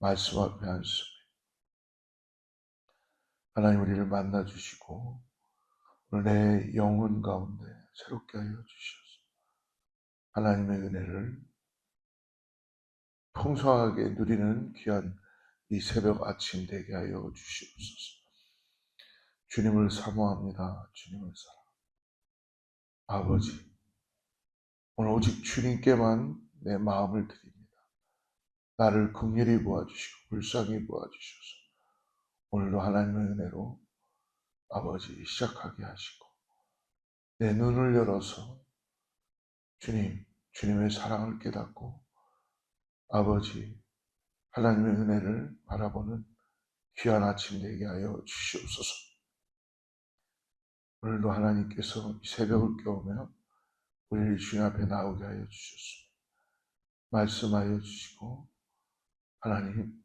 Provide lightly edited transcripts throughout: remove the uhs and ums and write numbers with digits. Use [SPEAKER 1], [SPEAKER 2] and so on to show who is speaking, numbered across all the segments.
[SPEAKER 1] 말씀 앞에 앉습니다. 하나님 우리를 만나주시고 오늘 내 영혼 가운데 새롭게 하여 주시옵소서. 하나님의 은혜를 풍성하게 누리는 귀한 이 새벽 아침 되게 하여 주시옵소서. 주님을 사모합니다. 주님을 사랑. 아버지, 오늘 오직 주님께만 내 마음을 드립니다. 나를 긍휼히 보아주시고 불쌍히 보아주셔서 오늘도 하나님의 은혜로 아버지 시작하게 하시고 내 눈을 열어서 주님의 사랑을 깨닫고 아버지 하나님의 은혜를 바라보는 귀한 아침 되게 하여 주시옵소서. 오늘도 하나님께서 새벽을 깨우며 우리를 주님 앞에 나오게 하여 주셨습니다. 말씀하여 주시고 하나님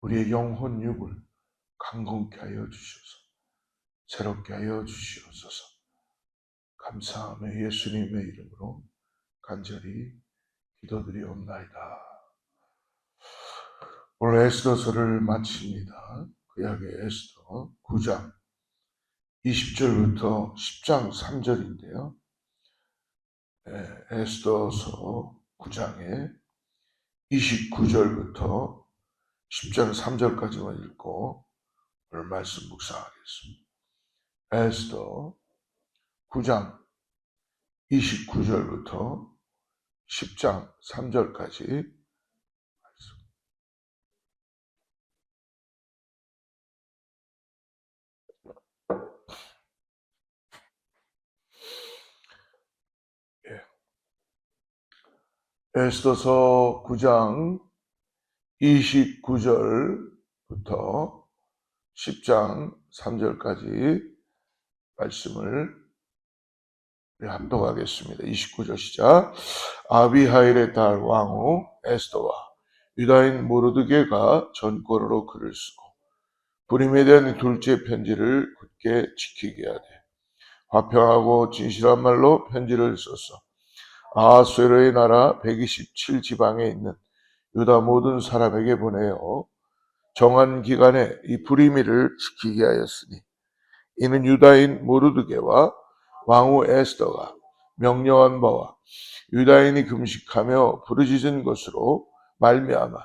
[SPEAKER 1] 우리의 영혼 육을 강건케 하여 주셔서 새롭게 하여 주시옵소서. 감사하며 예수님의 이름으로 간절히 기도드리옵나이다. 오늘 에스더서를 마칩니다. 구약의 에스더 9장 20절부터 10장 3절인데요. 에스더서 9장에 29절부터 10장 3절까지만 읽고 오늘 말씀 묵상하겠습니다. 에스더 9장 29절부터 10장 3절까지 말씀. 에스더서 9장 29절부터 10장 3절까지 말씀을 합독하겠습니다. 29절 시작. 아비하일의 딸 왕후 에스더와 유다인 모르드게가 전권으로 글을 쓰고 불임에 대한 둘째 편지를 굳게 지키게 하되 화평하고 진실한 말로 편지를 써서 아하수에로의 나라 127지방에 있는 유다 모든 사람에게 보내어 정한 기간에 이 불임일을 지키게 하였으니 이는 유다인 모르드게와 왕후 에스더가 명령한 바와 유다인이 금식하며 부르짖은 것으로 말미암아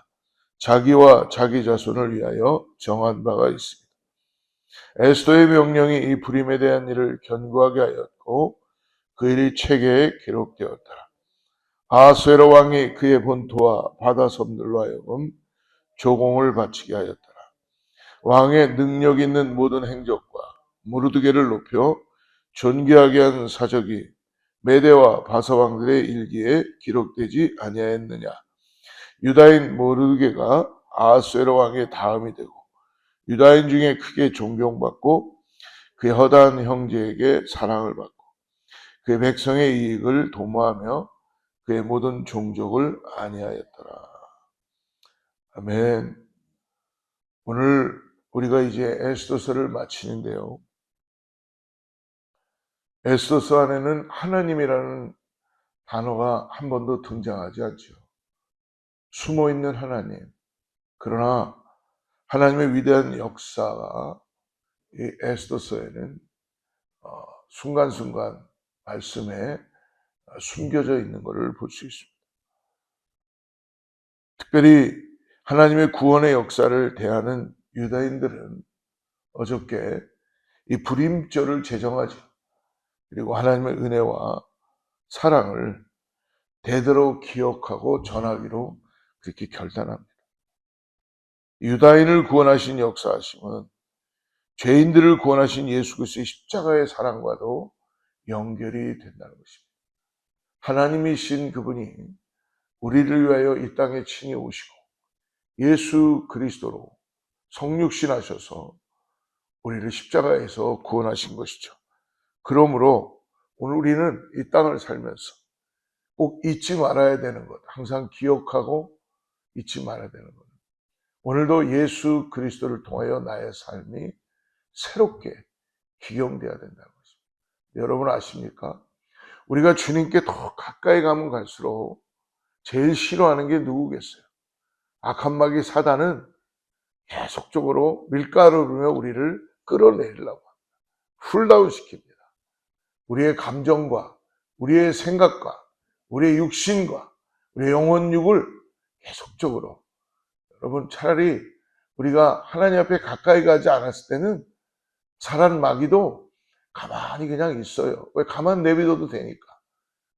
[SPEAKER 1] 자기와 자기 자손을 위하여 정한 바가 있습니다. 에스더의 명령이 이 불임에 대한 일을 견고하게 하였고 그 일이 책에 기록되었더라. 아하수에로 왕이 그의 본토와 바다 섬들로 하여금 조공을 바치게 하였더라. 왕의 능력 있는 모든 행적과 모르드게를 높여 존귀하게 한 사적이 메대와 바사 왕들의 일기에 기록되지 아니하였느냐. 유다인 모르드게가 아하수에로 왕의 다음이 되고 유다인 중에 크게 존경받고 그의 허다한 형제에게 사랑을 받고 그의 백성의 이익을 도모하며 그의 모든 종족을 안위하였더라. 아멘. 오늘 우리가 이제 에스더서를 마치는데요. 에스더서 안에는 하나님이라는 단어가 한 번도 등장하지 않죠. 숨어있는 하나님. 그러나 하나님의 위대한 역사가 이 에스더서에는 순간순간 말씀에 숨겨져 있는 것을 볼 수 있습니다. 특별히 하나님의 구원의 역사를 대하는 유다인들은 어저께 이 불임절을 제정하죠. 그리고 하나님의 은혜와 사랑을 대대로 기억하고 전하기로 그렇게 결단합니다. 유다인을 구원하신 역사하심은 죄인들을 구원하신 예수 그리스도의 십자가의 사랑과도 연결이 된다는 것입니다. 하나님이신 그분이 우리를 위하여 이 땅에 친히 오시고 예수 그리스도로 성육신하셔서 우리를 십자가에서 구원하신 것이죠. 그러므로 오늘 우리는 이 땅을 살면서 꼭 잊지 말아야 되는 것, 항상 기억하고 잊지 말아야 되는 것. 오늘도 예수 그리스도를 통하여 나의 삶이 새롭게 기경되어야 된다는 것입니다. 여러분 아십니까? 우리가 주님께 더 가까이 가면 갈수록 제일 싫어하는 게 누구겠어요? 악한 마귀 사단은 계속적으로 밀가루로 우리를 끌어내리려고 합니다. 쿨다운 시킵니다. 우리의 감정과 우리의 생각과 우리의 육신과 우리의 영혼육을 계속적으로, 여러분 차라리 우리가 하나님 앞에 가까이 가지 않았을 때는 사단 마귀도 가만히 그냥 있어요. 왜? 가만 내비둬도 되니까.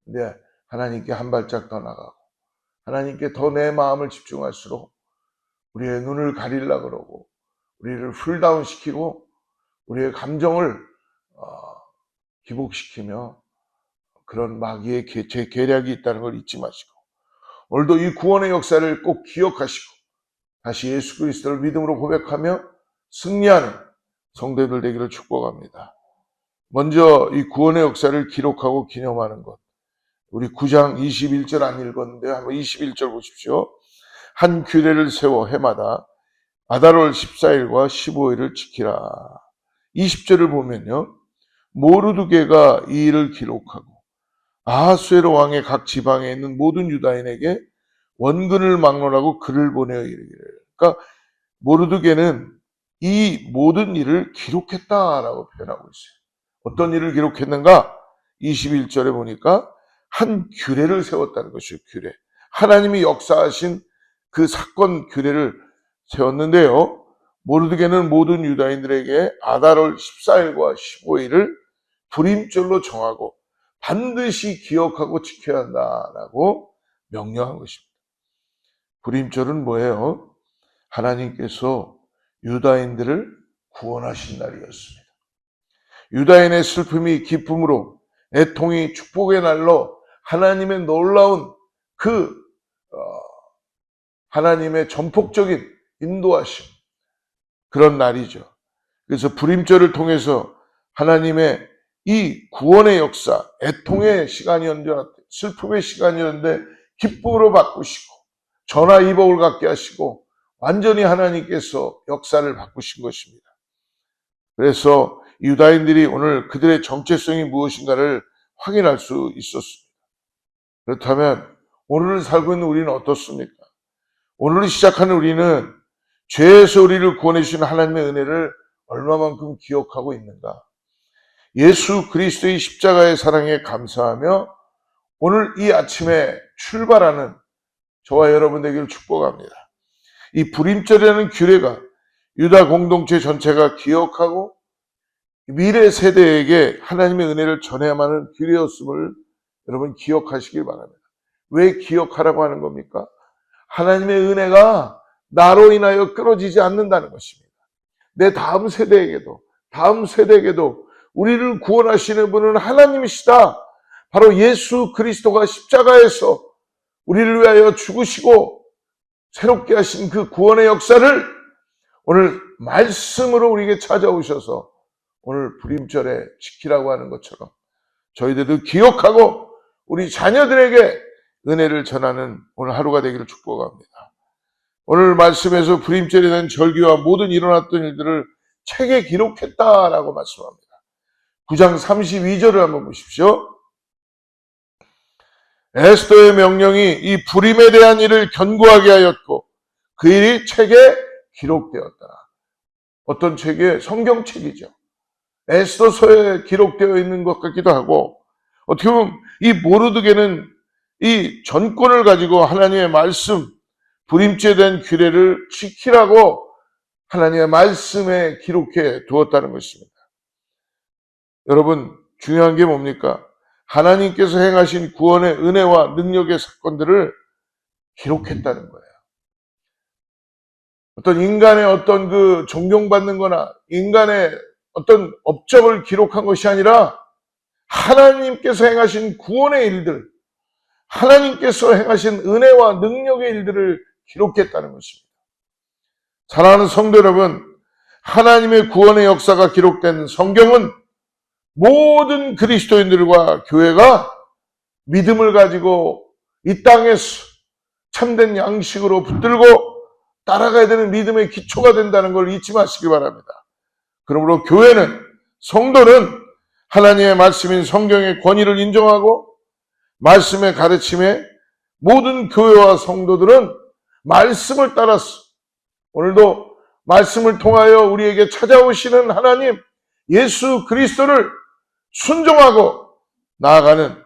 [SPEAKER 1] 근데 하나님께 한 발짝 더 나가고 하나님께 더 내 마음을 집중할수록 우리의 눈을 가리려고 그러고 우리를 풀다운 시키고 우리의 감정을 기복시키며 그런 마귀의 계략이 있다는 걸 잊지 마시고, 오늘도 이 구원의 역사를 꼭 기억하시고 다시 예수 그리스도를 믿음으로 고백하며 승리하는 성도들 되기를 축복합니다. 먼저 이 구원의 역사를 기록하고 기념하는 것, 우리 9장 21절 안 읽었는데 한번 21절 보십시오. 한 규례를 세워 해마다 아달월 14일과 15일을 지키라. 20절을 보면요, 모르드게가 이 일을 기록하고 아하수에로 왕의 각 지방에 있는 모든 유다인에게 원근을 막론하고 글을 보내어 이르기를. 그러니까 모르드게는 이 모든 일을 기록했다라고 표현하고 있어요. 어떤 일을 기록했는가? 21절에 보니까 한 규례를 세웠다는 것이죠. 규례. 하나님이 역사하신 그 사건 규례를 세웠는데요, 모르드게는 모든 유다인들에게 아달월 14일과 15일을 불임절로 정하고 반드시 기억하고 지켜야 한다라고 명령한 것입니다. 불임절은 뭐예요? 하나님께서 유다인들을 구원하신 날이었습니다. 유다인의 슬픔이 기쁨으로, 애통이 축복의 날로 하나님의 놀라운 하나님의 전폭적인 인도하심, 그런 날이죠. 그래서 불임절을 통해서 하나님의 이 구원의 역사, 애통의 시간이었는데, 슬픔의 시간이었는데 기쁨으로 바꾸시고 전화위복을 갖게 하시고 완전히 하나님께서 역사를 바꾸신 것입니다. 그래서 유다인들이 오늘 그들의 정체성이 무엇인가를 확인할 수 있었습니다. 그렇다면 오늘 살고 있는 우리는 어떻습니까? 오늘을 시작하는 우리는 죄에서 우리를 구원해 주신 하나님의 은혜를 얼마만큼 기억하고 있는가? 예수 그리스도의 십자가의 사랑에 감사하며 오늘 이 아침에 출발하는 저와 여러분 되기를 축복합니다. 이 불임절이라는 규례가 유다 공동체 전체가 기억하고 미래 세대에게 하나님의 은혜를 전해야만 하는 규례였음을 여러분 기억하시길 바랍니다. 왜 기억하라고 하는 겁니까? 하나님의 은혜가 나로 인하여 끊어지지 않는다는 것입니다. 내 다음 세대에게도 우리를 구원하시는 분은 하나님이시다. 바로 예수 그리스도가 십자가에서 우리를 위하여 죽으시고 새롭게 하신 그 구원의 역사를 오늘 말씀으로 우리에게 찾아오셔서 오늘 불임절에 지키라고 하는 것처럼 저희들도 기억하고 우리 자녀들에게 은혜를 전하는 오늘 하루가 되기를 축복합니다. 오늘 말씀에서 불임절에 대한 절기와 모든 일어났던 일들을 책에 기록했다라고 말씀합니다. 9장 32절을 한번 보십시오. 에스더의 명령이 이 불임에 대한 일을 견고하게 하였고 그 일이 책에 기록되었더라. 어떤 책에? 성경책이죠. 에스더서에 기록되어 있는 것 같기도 하고, 어떻게 보면 이 모르드게는 이 전권을 가지고 하나님의 말씀, 불임죄에 대한 규례를 지키라고 하나님의 말씀에 기록해 두었다는 것입니다. 여러분, 중요한 게 뭡니까? 하나님께서 행하신 구원의 은혜와 능력의 사건들을 기록했다는 거예요. 어떤 인간의 어떤 그 존경받는 거나 인간의 어떤 업적을 기록한 것이 아니라 하나님께서 행하신 구원의 일들, 하나님께서 행하신 은혜와 능력의 일들을 기록했다는 것입니다. 사랑하는 성도 여러분, 하나님의 구원의 역사가 기록된 성경은 모든 그리스도인들과 교회가 믿음을 가지고 이 땅에서 참된 양식으로 붙들고 따라가야 되는 믿음의 기초가 된다는 걸 잊지 마시기 바랍니다. 그러므로 교회는, 성도는 하나님의 말씀인 성경의 권위를 인정하고 말씀의 가르침에 모든 교회와 성도들은 말씀을 따라서 오늘도 말씀을 통하여 우리에게 찾아오시는 하나님 예수 그리스도를 순종하고 나아가는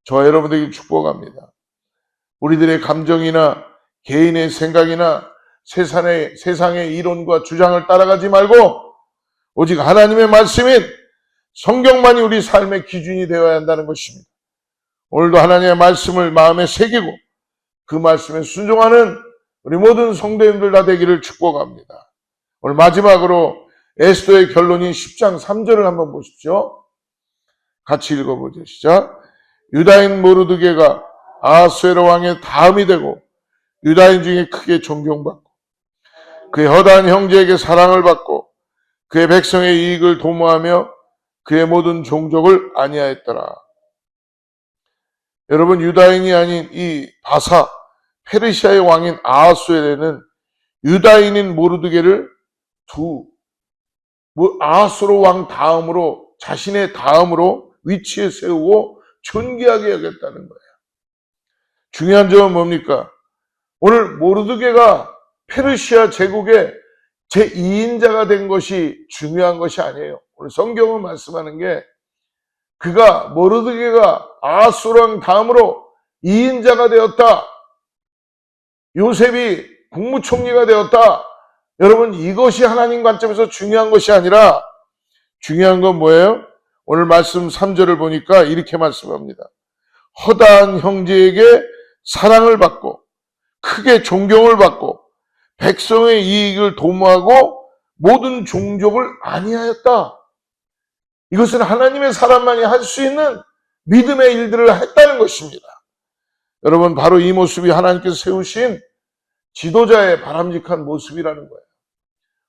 [SPEAKER 1] 저와 여러분들에게 축복합니다. 우리들의 감정이나 개인의 생각이나 세상의 이론과 주장을 따라가지 말고 오직 하나님의 말씀인 성경만이 우리 삶의 기준이 되어야 한다는 것입니다. 오늘도 하나님의 말씀을 마음에 새기고 그 말씀에 순종하는 우리 모든 성도님들 다 되기를 축복합니다. 오늘 마지막으로 에스더의 결론인 10장 3절을 한번 보십시오. 같이 읽어보죠. 시작. 유다인 모르드게가 아하수에로 왕의 다음이 되고 유다인 중에 크게 존경받고 그의 허다한 형제에게 사랑을 받고 그의 백성의 이익을 도모하며 그의 모든 종족을 안위하였더라. 여러분, 유다인이 아닌 이 바사 페르시아의 왕인 아하수에르는 유다인인 모르드게를 아하수로 왕 다음으로 자신의 다음으로 위치에 세우고 존귀하게 여겼다는 거예요. 중요한 점은 뭡니까? 오늘 모르드게가 페르시아 제국의 제2인자가 된 것이 중요한 것이 아니에요. 오늘 성경은 말씀하는 게 모르드게가 아하수로 왕 다음으로 2인자가 되었다. 요셉이 국무총리가 되었다. 여러분, 이것이 하나님 관점에서 중요한 것이 아니라 중요한 건 뭐예요? 오늘 말씀 3절을 보니까 이렇게 말씀합니다. 허다한 형제에게 사랑을 받고 크게 존경을 받고 백성의 이익을 도모하고 모든 종족을 안위하였다. 이것은 하나님의 사람만이 할 수 있는 믿음의 일들을 했다는 것입니다. 여러분, 바로 이 모습이 하나님께서 세우신 지도자의 바람직한 모습이라는 거예요.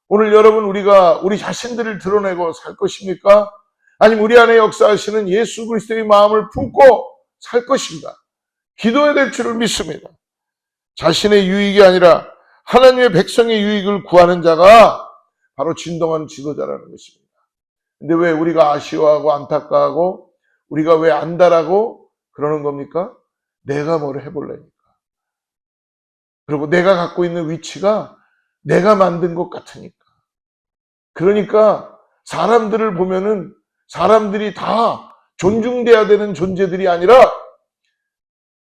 [SPEAKER 1] 오늘 여러분, 우리가 우리 자신들을 드러내고 살 것입니까? 아니면 우리 안에 역사하시는 예수 그리스도의 마음을 품고 살 것인가? 기도해야 될 줄을 믿습니다. 자신의 유익이 아니라 하나님의 백성의 유익을 구하는 자가 바로 진정한 지도자라는 것입니다. 근데 왜 우리가 아쉬워하고 안타까워하고 우리가 왜 안다라고 그러는 겁니까? 내가 뭘 해볼래니까. 그리고 내가 갖고 있는 위치가 내가 만든 것 같으니까. 그러니까 사람들을 보면은 사람들이 다 존중돼야 되는 존재들이 아니라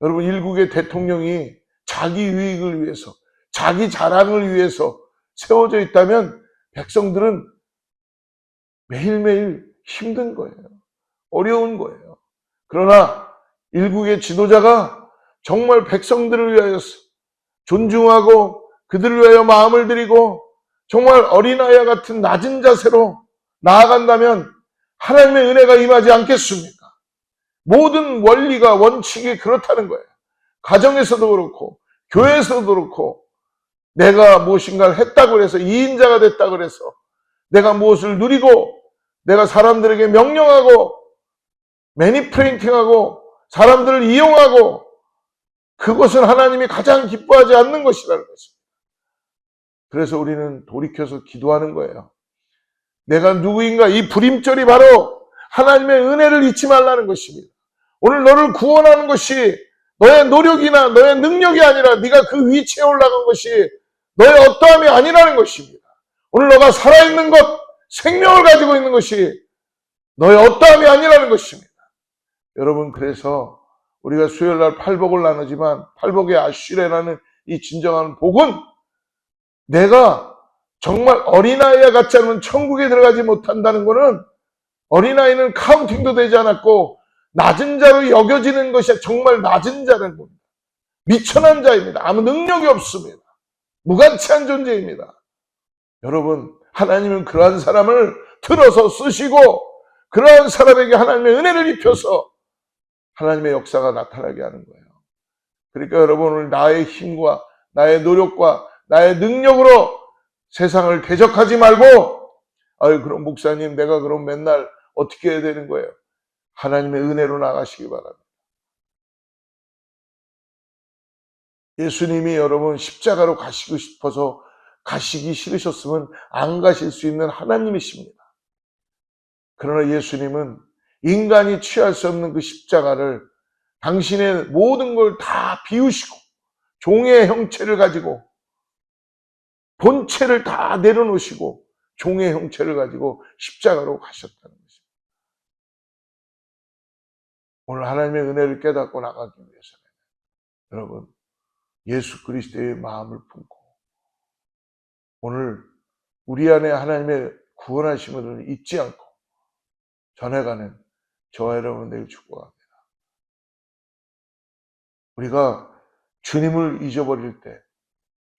[SPEAKER 1] 여러분, 일국의 대통령이 자기 유익을 위해서 자기 자랑을 위해서 세워져 있다면 백성들은 매일매일 힘든 거예요. 어려운 거예요. 그러나 일국의 지도자가 정말 백성들을 위하여서 존중하고 그들을 위하여 마음을 들이고 정말 어린아이와 같은 낮은 자세로 나아간다면 하나님의 은혜가 임하지 않겠습니까? 모든 원리가 원칙이 그렇다는 거예요. 가정에서도 그렇고 교회에서도 그렇고 내가 무엇인가를 했다고 해서 2인자가 됐다고 해서 내가 무엇을 누리고 내가 사람들에게 명령하고 매니프레이팅하고 사람들을 이용하고 그것은 하나님이 가장 기뻐하지 않는 것이라는 것입니다. 그래서 우리는 돌이켜서 기도하는 거예요. 내가 누구인가, 이 부림절이 바로 하나님의 은혜를 잊지 말라는 것입니다. 오늘 너를 구원하는 것이 너의 노력이나 너의 능력이 아니라 네가 그 위치에 올라간 것이 너의 어떠함이 아니라는 것입니다. 오늘 너가 살아있는 것, 생명을 가지고 있는 것이 너의 어떠함이 아니라는 것입니다. 여러분, 그래서 우리가 수요일날 팔복을 나누지만 팔복의 아슈레라는 이 진정한 복은 내가 정말 어린아이와 같지 않으면 천국에 들어가지 못한다는 것은 어린아이는 카운팅도 되지 않았고 낮은 자로 여겨지는 것이 정말 낮은 자라는 겁니다. 미천한 자입니다. 아무 능력이 없습니다. 무가치한 존재입니다. 여러분, 하나님은 그러한 사람을 들어서 쓰시고 그러한 사람에게 하나님의 은혜를 입혀서 하나님의 역사가 나타나게 하는 거예요. 그러니까 여러분, 오늘 나의 힘과 나의 노력과 나의 능력으로 세상을 대적하지 말고 그럼 목사님 내가 그럼 맨날 어떻게 해야 되는 거예요? 하나님의 은혜로 나가시기 바랍니다. 예수님이 여러분 십자가로 가시고 싶어서 가시기 싫으셨으면 안 가실 수 있는 하나님이십니다. 그러나 예수님은 인간이 취할 수 없는 그 십자가를 당신의 모든 걸 다 비우시고 종의 형체를 가지고 본체를 다 내려놓으시고 종의 형체를 가지고 십자가로 가셨다는 것입니다. 오늘 하나님의 은혜를 깨닫고 나가기 위해서는 여러분 예수 그리스도의 마음을 품고 오늘 우리 안에 하나님의 구원하심을 잊지 않고 전해가는 저와 여러분들을 축복합니다. 우리가 주님을 잊어버릴 때,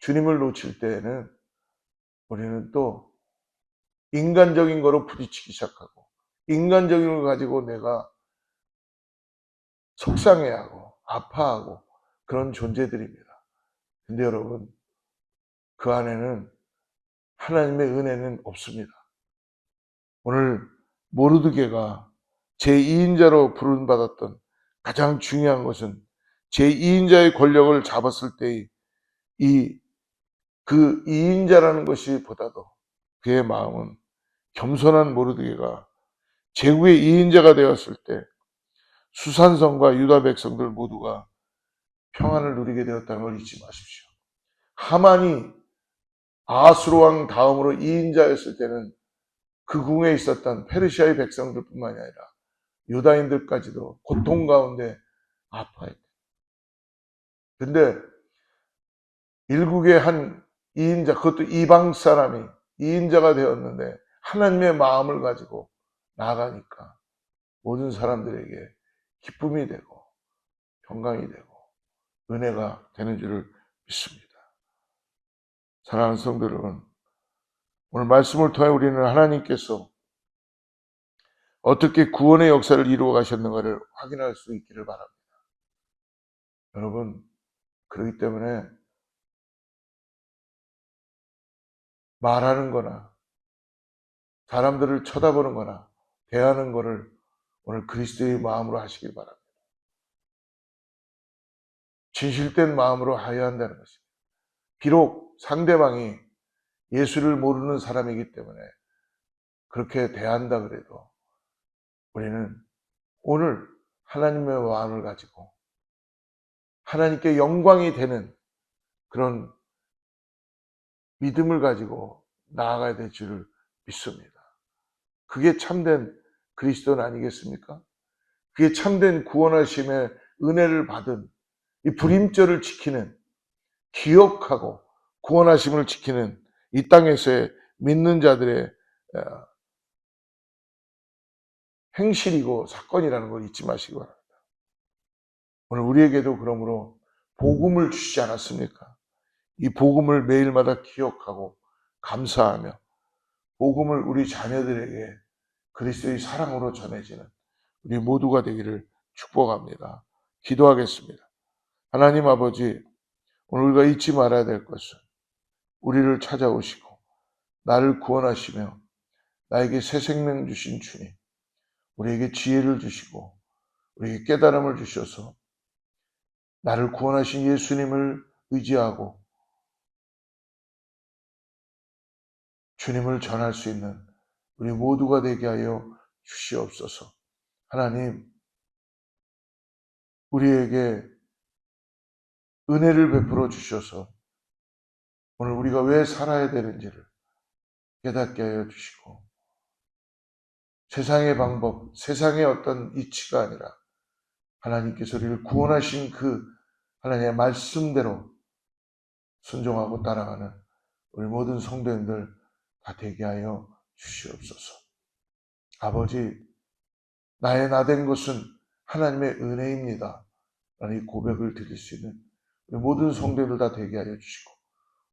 [SPEAKER 1] 주님을 놓칠 때에는 우리는 또 인간적인 거로 부딪히기 시작하고 인간적인 걸 가지고 내가 속상해하고 아파하고 그런 존재들입니다. 근데 여러분 그 안에는 하나님의 은혜는 없습니다. 오늘 모르드게가 제2인자로 부름받았던 가장 중요한 것은 제2인자의 권력을 잡았을 때의 그 2인자라는 것이 보다도 그의 마음은 겸손한 모르드게가 제국의 2인자가 되었을 때 수산성과 유다 백성들 모두가 평안을 누리게 되었다는 걸 잊지 마십시오. 하만이 아수르 왕 다음으로 2인자였을 때는 그 궁에 있었던 페르시아의 백성들뿐만이 아니라 유다인들까지도 고통 가운데 아파했다. 근데 일국의 한 2인자, 그것도 이방 사람이 2인자가 되었는데 하나님의 마음을 가지고 나아가니까 모든 사람들에게 기쁨이 되고 평강이 되고 은혜가 되는 줄을 믿습니다. 사랑하는 성도 여러분, 오늘 말씀을 통해 우리는 하나님께서 어떻게 구원의 역사를 이루어 가셨는가를 확인할 수 있기를 바랍니다. 여러분, 그렇기 때문에 말하는 거나 사람들을 쳐다보는 거나 대하는 거를 오늘 그리스도의 마음으로 하시길 바랍니다. 진실된 마음으로 하여야 한다는 것입니다. 비록 상대방이 예수를 모르는 사람이기 때문에 그렇게 대한다 그래도 우리는 오늘 하나님의 마음을 가지고 하나님께 영광이 되는 그런 믿음을 가지고 나아가야 될 줄을 믿습니다. 그게 참된 그리스도는 아니겠습니까? 그게 참된 구원하심의 은혜를 받은 이 불임절을 지키는, 기억하고 구원하심을 지키는 이 땅에서의 믿는 자들의 행실이고 사건이라는 걸 잊지 마시기 바랍니다. 오늘 우리에게도 그러므로 복음을 주시지 않았습니까? 이 복음을 매일마다 기억하고 감사하며 복음을 우리 자녀들에게 그리스도의 사랑으로 전해지는 우리 모두가 되기를 축복합니다. 기도하겠습니다. 하나님 아버지, 오늘 우리가 잊지 말아야 될 것은 우리를 찾아오시고 나를 구원하시며 나에게 새 생명 주신 주님, 우리에게 지혜를 주시고 우리에게 깨달음을 주셔서 나를 구원하신 예수님을 의지하고 주님을 전할 수 있는 우리 모두가 되게 하여 주시옵소서. 하나님, 우리에게 은혜를 베풀어 주셔서 오늘 우리가 왜 살아야 되는지를 깨닫게 하여 주시고 세상의 방법, 세상의 어떤 이치가 아니라 하나님께서 우리를 구원하신 그 하나님의 말씀대로 순종하고 따라가는 우리 모든 성도님들 다 되게 하여 주시옵소서. 아버지, 나의 나된 것은 하나님의 은혜입니다. 라는 이 고백을 드릴 수 있는 우리 모든 성도들 다 되게 하여 주시고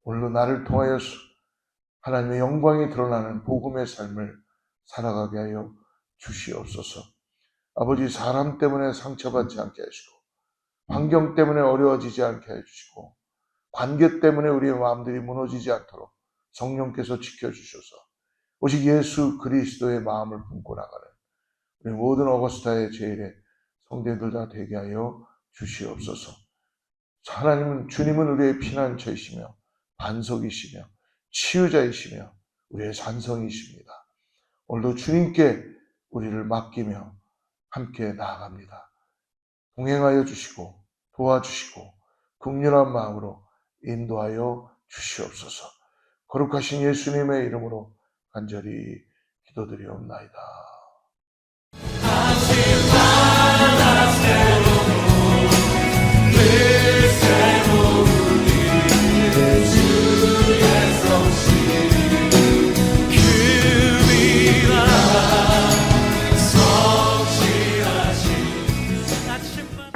[SPEAKER 1] 오늘도 나를 통하여 하나님의 영광이 드러나는 복음의 삶을 살아가게 하여 주시옵소서. 아버지, 사람 때문에 상처받지 않게 하시고 환경 때문에 어려워지지 않게 해주시고 관계 때문에 우리의 마음들이 무너지지 않도록 성령께서 지켜주셔서 오직 예수 그리스도의 마음을 품고 나가는 우리 모든 어거스타의 제일의 성도들 다 되게 하여 주시옵소서. 하나님은, 주님은 우리의 피난처이시며 반석이시며 치유자이시며 우리의 산성이십니다. 오늘도 주님께 우리를 맡기며 함께 나아갑니다. 동행하여 주시고 도와주시고 긍휼한 마음으로 인도하여 주시옵소서. 거룩하신 예수님의 이름으로 간절히 기도드리옵나이다.
[SPEAKER 2] 다시 만나 새로운